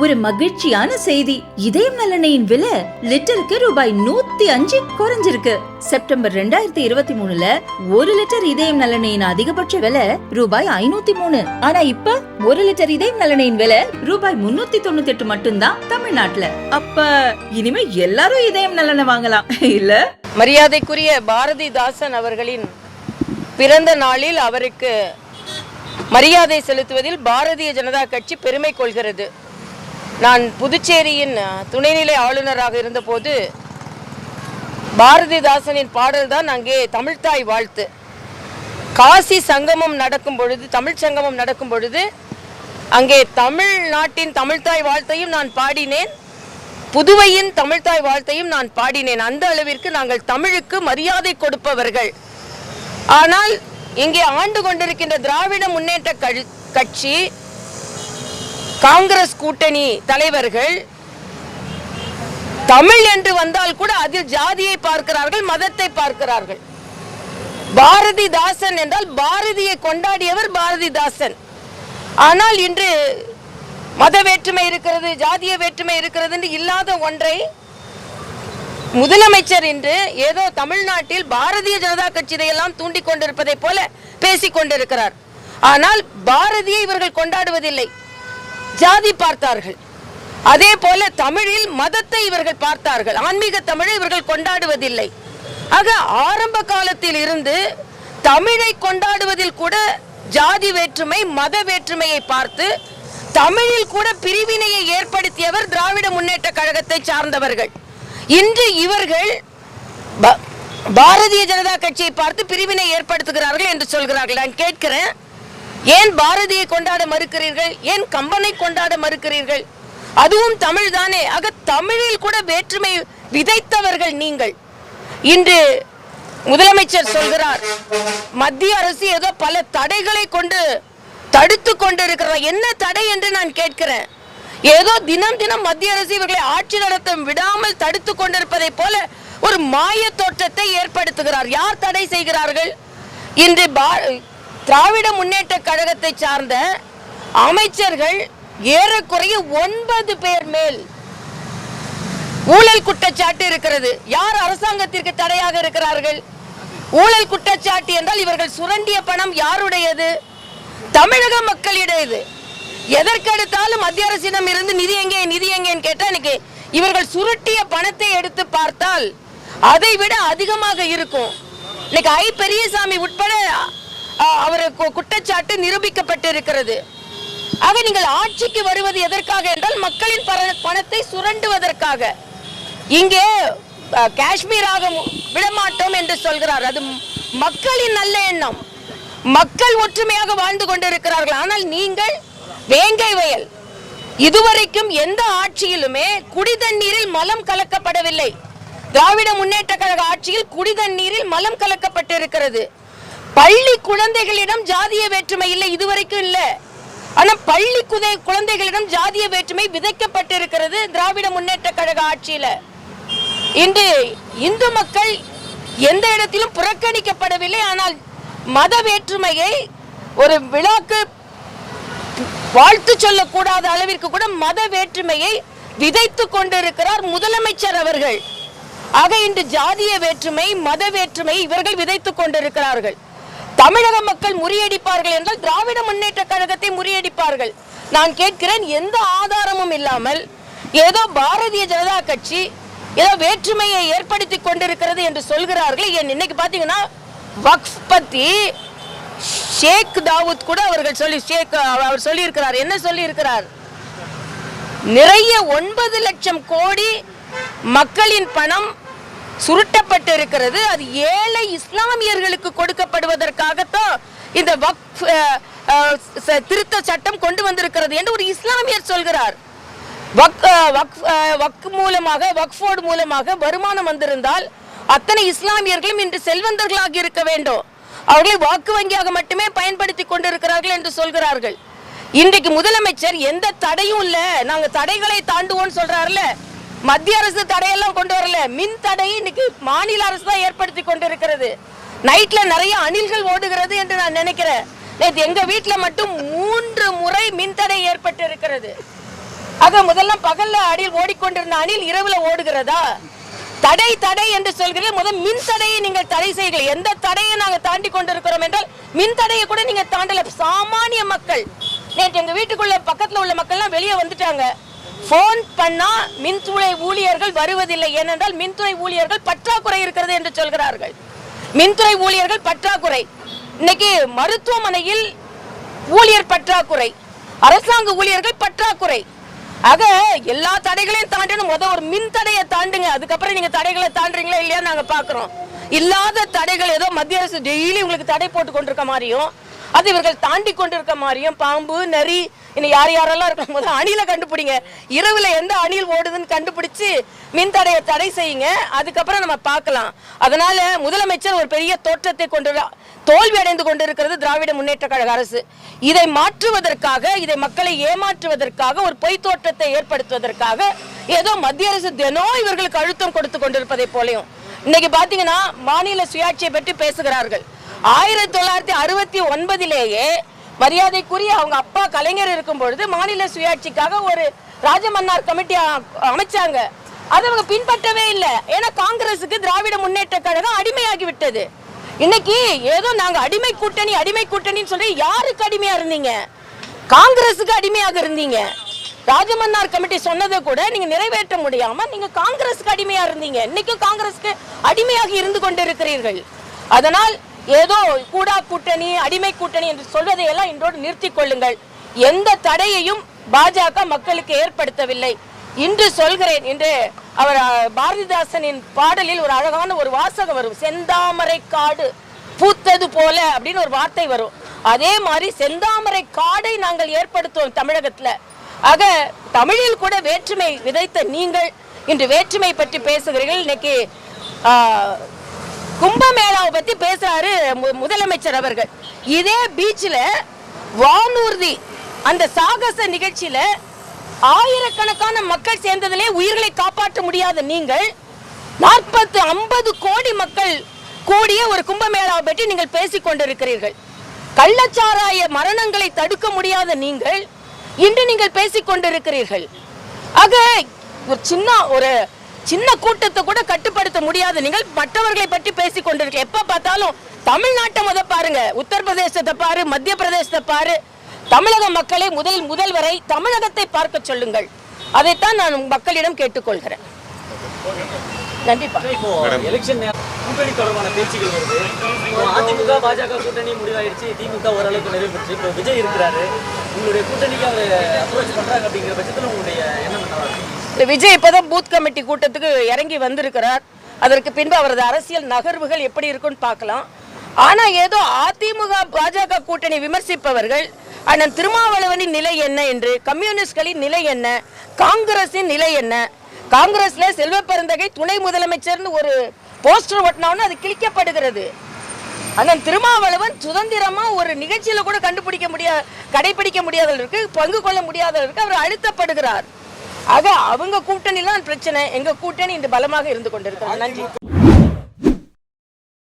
ஒரு மகிழ்ச்சியான செய்தி. இதயம் நல்லெண்ணெயின் விலை லிட்டருக்கு ரூபாய் 105 குறைஞ்சிருக்கு. செப்டம்பர் 2023ல 1 லிட்டர் இதயம் நல்லெண்ணெயின் அதிகபட்ச விலை ரூபாய் 503. ஆனா இப்ப 1 லிட்டர் இதயம் நல்லெண்ணெயின் விலை ரூபாய் 398 மட்டும்தான் தமிழ்நாட்டுல. அப்ப இனிமே எல்லாரும் இதயம் நல்லெண்ணெய் வாங்கலாம் இல்ல? மரியாதைக்குரிய பாரதிதாசன் அவர்களின் பிறந்த நாளில் அவருக்கு மரியாதை செலுத்துவதில் பாரதிய ஜனதா கட்சி பெருமை கொள்கிறது. நான் புதுச்சேரியின் துணைநிலை ஆளுநராக இருந்தபோது பாரதிதாசனின் பாடல்தான் அங்கே தமிழ்த்தாய் வாழ்த்து. காசி சங்கமம் நடக்கும் பொழுது, தமிழ் சங்கமம் நடக்கும் பொழுது அங்கே தமிழ்நாட்டின் தமிழ்த்தாய் வாழ்த்தையும் நான் பாடினேன், புதுவையின் தமிழ்த்தாய் வாழ்த்தையும் நான் பாடினேன். அந்த அளவிற்கு நாங்கள் தமிழுக்கு மரியாதை கொடுப்பவர்கள். ஆனால் இங்கே ஆண்டு கொண்டிருக்கின்ற திராவிட முன்னேற்ற கட்சி, காங்கிரஸ் கூட்டணி தலைவர்கள் தமிழ் என்று வந்தால் கூட அதில் ஜாதியை பார்க்கிறார்கள், மதத்தை பார்க்கிறார்கள். பாரதிதாசன் என்றால் பாரதியை கொண்டாடியவர் பாரதிதாசன். ஆனால் இன்று மத வேற்றுமை இருக்கிறது, ஜாதிய வேற்றுமை இருக்கிறது என்று இல்லாத ஒன்றை முதலமைச்சர் இன்று ஏதோ தமிழ்நாட்டில் பாரதிய ஜனதா கட்சி இதையெல்லாம் தூண்டிக் கொண்டிருப்பதை போல பேசிக் கொண்டிருக்கிறார். ஆனால் பாரதியை இவர்கள் கொண்டாடுவதில்லை, ஜாதி பார்த்தார்கள். அதே போல தமிழில் மதத்தை இவர்கள் பார்த்தார்கள், ஆன்மீக தமிழை இவர்கள் கொண்டாடுவதில்லை. ஆக ஆரம்ப காலத்தில் இருந்து தமிழை கொண்டாடுவதில் கூட ஜாதி வேற்றுமை, மத வேற்றுமையை பார்த்து தமிழில் கூட பிரிவினையை ஏற்படுத்தியவர் திராவிட முன்னேற்ற கழகத்தை சார்ந்தவர்கள். இன்று இவர்கள் பாரதிய ஜனதா கட்சியை பார்த்து பிரிவினை ஏற்படுத்துகிறார்கள் என்று சொல்கிறார்கள். நான் கேட்கிறேன், ஏன் பாரதியை கொண்டாட மறுக்கிறீர்கள்? ஏன் கம்பனை கொண்டாட மறுக்கிறீர்கள்? அதுவும் தமிழ் தானே. ஆக தமிழில் கூட வேற்றுமை விதைத்தவர்கள் நீங்கள். இன்று முதலமைச்சர் சொல்கிறார், மத்திய அரசு ஏதோ பல தடைகளை கொண்டு தடுத்து கொண்டிருக்கிறார். என்ன தடை என்று நான் கேட்கிறேன். ஏதோ தினம் தினம் மத்திய அரசு இவர்களை ஆட்சி நடத்த விடாமல் தடுத்து கொண்டிருப்பதை போல ஒரு மாய தோற்றத்தை ஏற்படுத்துகிறார். யார் தடை செய்கிறார்கள்? இன்று திராவிட முன்னேற்ற கழகத்தை சார்ந்த அமைச்சர்கள் ஏறக்குறைய 9 பேர் மேல் ஊழல் குற்றச்சாட்டு இருக்கிறது. யார் அரசாங்கத்திற்கு தடையாக இருக்கிறார்கள்? ஊழல் குற்றச்சாட்டு என்றால் இவர்கள் சுரண்டிய பணம் யாருடையது? தமிழக மக்களிடையது. எதற்கெடுத்தாலும் மத்திய அரசிடம் இருந்து நிதி எங்கேன்னு கேட்டா இன்னைக்கு இவர்கள் சுருட்டிய பணத்தை எடுத்து பார்த்தால் அதை விட அதிகமாக இருக்கும். இன்னைக்கு ஐ பெரியசாமி உட்பட அவருக்கு குற்றச்சாட்டு நிரூபிக்கப்பட்டு இருக்கிறது. ஆக நீங்கள் ஆட்சிக்கு வருவது எதற்காக என்றால் மக்களின் பணத்தை சுரண்டுவதற்காக. இங்கே காஷ்மீராக விடமாட்டோம் என்று சொல்கிறார். அது மக்களின் நல்ல எண்ணம், மக்கள் ஒற்றுமையாக வாழ்ந்து கொண்டிருக்கிறார்கள். ஆனால் நீங்கள் வேங்கை வயல், இதுவரைக்கும் எந்த ஆட்சியிலுமே குடிதண்ணீரில் மலம் கலக்கப்படவில்லை. திராவிட முன்னேற்ற கழக ஆட்சியில் குடிதண்ணீரில் மலம் கலக்கப்பட்டிருக்கிறது. பள்ளி குழந்தைகளிடம் ஜாதிய வேற்றுமை இல்லை, இதுவரைக்கும் இல்லை. ஆனா பள்ளி குழந்தைகளிடம் ஜாதிய வேற்றுமை விதைக்கப்பட்டிருக்கிறது திராவிட முன்னேற்ற கழக ஆட்சியில. இன்று இந்து மக்கள் எந்த இடத்திலும் புறக்கணிக்கப்படவில்லை. ஆனால் மத வேற்றுமையை ஒரு விழாக்கு வாழ்த்து சொல்லக்கூடாத அளவிற்கு கூட மத வேற்றுமையை விதைத்து கொண்டிருக்கிறார் முதலமைச்சர் அவர்கள். ஆக இன்று ஜாதிய வேற்றுமை, மத வேற்றுமை இவர்கள் விதைத்துக் கொண்டிருக்கிறார்கள். தமிழக மக்கள் முறியடிப்பார்கள் என்றால் திராவிட முன்னேற்ற கழகத்தை முறியடிப்பார்கள். நான் கேட்கிறேன், எந்த ஆதாரமும் இல்லாமல் ஏதோ பாரதிய ஜனதா கட்சி ஏதோ வேற்றுமையை ஏற்படுத்தி கொண்டிருக்கிறது என்று சொல்கிறார்கள். இன்னைக்கு பாத்தீங்கன்னா வக்ஃப் பத்தி ஷேக் தாவூத் கூட அவர் சொல்லி இருக்கிறார். என்ன சொல்லி இருக்கிறார்? நிறைய 9 லட்சம் கோடி மக்களின் பணம் சுருட்டப்பட்டு இருக்கிறது. அது ஏழை இஸ்லாமியர்களுக்கு கொடுக்கப்படுவதற்காகத்தான் இந்த வக்ஃப் திருத்த சட்டம் கொண்டு வந்திருக்கிறது என்று ஒரு இஸ்லாமியர் சொல்கிறார். வக்ஃபோர்டு மூலமாக வருமானம் வந்திருந்தால் அத்தனை இஸ்லாமியர்களும் இன்று செல்வந்தர்களாக இருக்க வேண்டும். அவர்களை வாக்கு வங்கியாக மட்டுமே பயன்படுத்தி கொண்டிருக்கிறார்கள் என்று சொல்கிறார்கள். இன்றைக்கு முதலமைச்சர் எந்த தடையும் இல்ல, நாங்க தடைகளை தாண்டுவோம் சொல்றாருல. மத்திய அரசு தடையெல்லாம் கொண்டு வரல, மின் தடை இன்னைக்கு மாநில அரசு தான் ஏற்படுத்தி கொண்டிருக்கிறது. நைட்ல நிறைய அணில்கள் ஓடுகிறது என்று நான் நினைக்கிறேன். எங்க வீட்டுல மட்டும் 3 முறை மின்தடை ஏற்பட்டு இருக்கிறது. ஆக முதல்ல பகல்ல அணில் ஓடிக்கொண்டிருந்த அணில் இரவுல ஓடுகிறதா? தடை தடை என்று சொல்கிறீர்கள். முதல் மின் தடையை நீங்கள் தடை செய்யுங்கள். எந்த தடையை நாங்கள் தாண்டி கொண்டிருக்கிறோம் என்றால் மின் தடையை கூட நீங்க தாண்டல. சாமானிய மக்கள், நேற்று எங்க வீட்டுக்குள்ள பக்கத்துல உள்ள மக்கள்லாம் வெளியே வந்துட்டாங்க. போன் பண்ணா மின்துறை ஊழியர்கள் வருவதில்லை, ஏனென்றால் மின்துறை ஊழியர்கள் பற்றாக்குறை இருக்கிறது என்று சொல்கிறார்கள். மின்துறை ஊழியர்கள் பற்றாக்குறை. இன்னைக்கு மருத்துவமனையில் ஊழியர் பற்றாக்குறை, அரசாங்க ஊழியர்கள் பற்றாக்குறை. ஆக எல்லா தடைகளையும் தாண்டணும். முதல் ஒரு மின் தடையை தாண்டுங்க, அதுக்கப்புறம் நீங்க தடைகளை தாண்டுறீங்களா இல்லையா நாங்க பாக்குறோம். இல்லாத தடைகள் ஏதோ மத்திய அரசு டெய்லி உங்களுக்கு தடை போட்டு கொண்டிருக்க மாதிரியும், அது இவர்கள் தாண்டி கொண்டிருக்க மாதிரியும், பாம்பு நரி இன்னும் யார் யாரெல்லாம் இருக்கும் போது அணிலை கண்டுபிடிங்க. இரவுல எந்த அணில் ஓடுதுன்னு கண்டுபிடிச்சு மின் தடையை தடை செய்யுங்க, அதுக்கப்புறம் நம்ம பார்க்கலாம். அதனால முதலமைச்சர் ஒரு பெரிய தோற்றத்தை கொண்டு தோல்வி அடைந்து கொண்டிருக்கிறது திராவிட முன்னேற்ற கழக அரசு. இதை மாற்றுவதற்காக, இதை மக்களை ஏமாற்றுவதற்காக, ஒரு பொய் தோற்றத்தை ஏற்படுத்துவதற்காக ஏதோ மத்திய அரசு தினம் இவர்களுக்கு அழுத்தம் கொடுத்து கொண்டிருப்பதை போலையும் இன்னைக்கு பாத்தீங்கன்னா மாநில சுயாட்சியை பற்றி பேசுகிறார்கள். 1969 மரியாதைக்குரிய அவங்க அப்பா கலைஞர் இருக்கும் பொழுது மாநில சுயாட்சிக்காக ஒரு ராஜமன்னார் கமிட்டி அமைச்சாங்க. அதை அவங்க பின்பற்றவே இல்லை. ஏன்னா காங்கிரசுக்கு திராவிட முன்னேற்ற கழகம் அடிமையாகி விட்டது. இன்னைக்கு ஏதோ நாங்க அடிமை கூட்டணின்னு சொல்லி யாருக்கு அடிமையா இருந்தீங்க? காங்கிரசுக்கு அடிமையாக இருந்தீங்க. ராஜமன்னார் கமிட்டி சொன்னதை கூட நீங்க நிறைவேற்ற முடியாம நீங்க காங்கிரசுக்கு அடிமையா இருந்தீங்க. இன்னைக்கும் காங்கிரசுக்கு அடிமையாக இருந்து கொண்டிருக்கிறீர்கள். அதனால் ஏதோ கூடா கூட்டணி, அடிமை கூட்டணி என்று சொல்வதை எல்லாம் இன்றோடு நிறுத்திக் கொள்ளுங்கள். எந்த தடையையும் பாஜக மக்களுக்கு ஏற்படுத்தவில்லை. இன்று சொல்கிறேன், இன்று அவர் பாரதிதாசனின் பாடலில் ஒரு அழகான ஒரு வாசகம் வரும், செந்தாமரை காடு பூத்தது போல அப்படின்னு ஒரு வார்த்தை வரும். அதே மாதிரி செந்தாமரை காடை நாங்கள் ஏற்படுத்துவோம் தமிழகத்துல. ஆக தமிழில் கூட வேற்றுமை விதைத்த நீங்கள் இன்று வேற்றுமை பற்றி பேசுகிறீர்கள். இன்னைக்கு கும்பமேளாவை பத்தி பேசுறாரு முதலமைச்சர் அவர்கள். இதே பீச்ல வானூர்தி அந்த சாகச நிகழ்ச்சியில ஆயிரக்கணக்கான மக்கள் சேர்ந்ததிலே உயிர்களை காப்பாற்ற முடியாத நீங்கள் 40-50 கோடி மக்கள் கூடிய ஒரு கும்பமேளாவை பற்றி நீங்கள் பேசிக் கொண்டிருக்கிறீர்கள். கள்ளச்சாராய மரணங்களை தடுக்க முடியாத நீங்கள் இன்று நீங்கள் பேசிக் கொண்டிருக்கிறீர்கள். ஆக ஒரு சின்ன கூட்டத்தை கூட கட்டுப்படுத்த முடியாத நீங்கள் மற்றவர்களை பற்றி பேசிக் கொண்டிருக்க. எப்ப பார்த்தாலும் தமிழ்நாட்டை பாருங்க, உத்தரப்பிரதேசத்தை பாரு, மத்திய பிரதேசத்தை பாரு. தமிழக மக்களை முதல்வரை தமிழகத்தை பார்க்க சொல்லுங்கள். அதைத்தான் நான் மக்களிடம் கேட்டுக்கொள்கிறேன். கண்டிப்பா கூட்டணி தொடர்பான பேச்சுகள் வருது. அதிமுக பாஜக கூட்டணி முடிவாயிடுச்சு, திமுக ஓரளவுக்கு நிறைவு பெற்று இப்போ விஜய் இருக்கிறாரு. உங்களுடைய கூட்டணிக்கு அவர் அப்ரோச் பண்றாங்க அப்படிங்கிற பட்சத்தில் உங்களுடைய எண்ணம் என்னவா? விஜய் இப்பதான் பூத் கமிட்டி கூட்டத்துக்கு இறங்கி வந்திருக்கிறார். அதற்கு பின்பு அவரது அரசியல் நகர்வுகள் எப்படி இருக்குன்னு பார்க்கலாம். ஆனா ஏதோ அதிமுக பாஜக கூட்டணி விமர்சிப்பவர்கள் அண்ணன் திருமாவளவனின் நிலை என்ன என்று, கம்யூனிஸ்ட்களின் நிலை என்ன, காங்கிரசின் நிலை என்ன, காங்கிரஸ்ல செல்வ பெருந்தகை துணை முதலமைச்சர்னு ஒரு போஸ்டர் ஒட்டினோன்னு அது கிழிக்கப்படுகிறது. அண்ணன் திருமாவளவன் சுதந்திரமா ஒரு நிகழ்ச்சியில கூட கடைபிடிக்க முடியாதவர்களுக்கு, பங்கு கொள்ள முடியாதவர்களுக்கு அவர் அழுத்தப்படுகிறார். ஆக அவங்க கூட்டணிலாம் பிரச்சனை, எங்க கூட்டணி இன்று பலமாக இருந்து கொண்டிருக்கிறது. நன்றி.